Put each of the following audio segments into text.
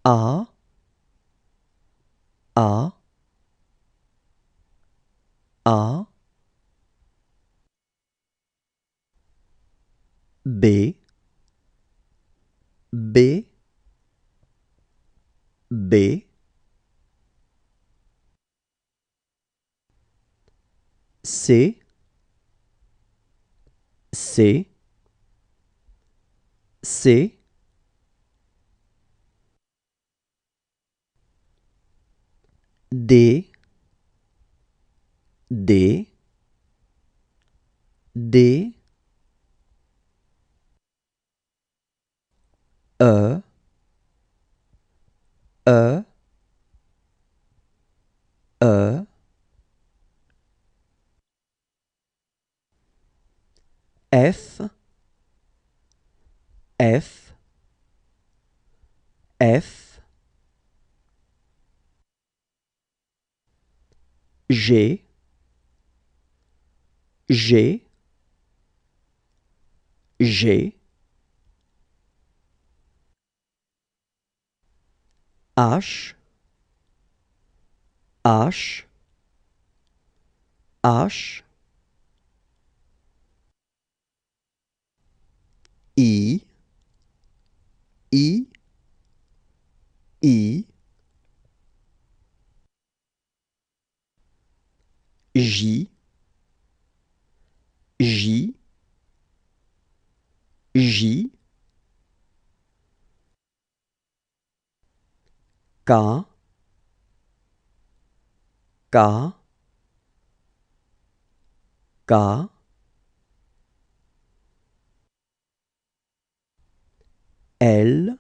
A, A, A, B, B, B, C, C, C, D, D, D, E, E, E, F, F, F, G, G, G, H, H, H, I, I, I, J, J, J, K, K, K, L,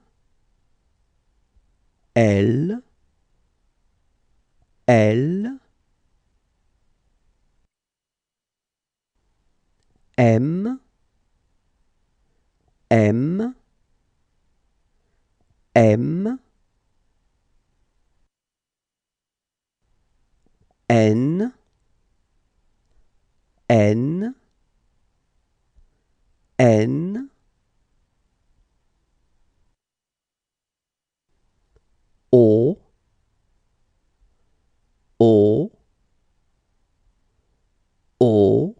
L, L, M, M, M, N, N, N, O, O, O,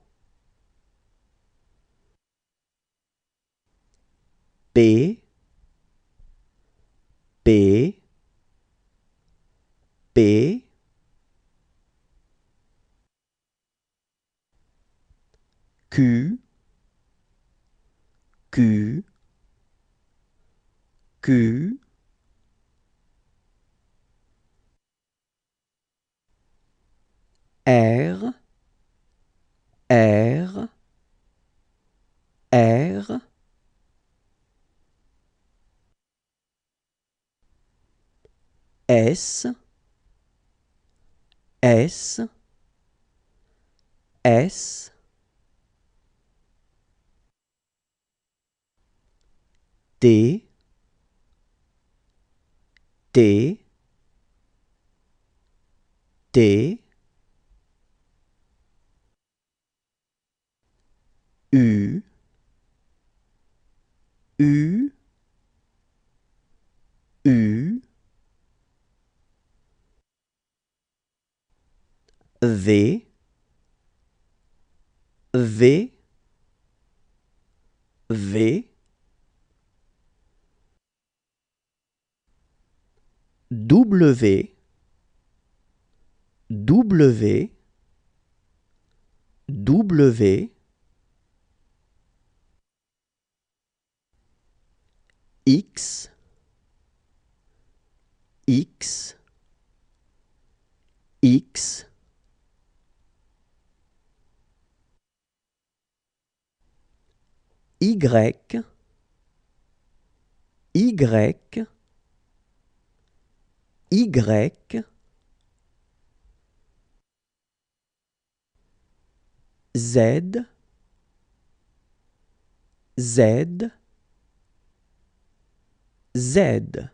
P, P, P, Q, Q, Q, R, R, R, S, S, S, T, T, T, U, U, U, V, V, V, W, W, W, X, X, X, Y, Y, Y, Z, Z, Z.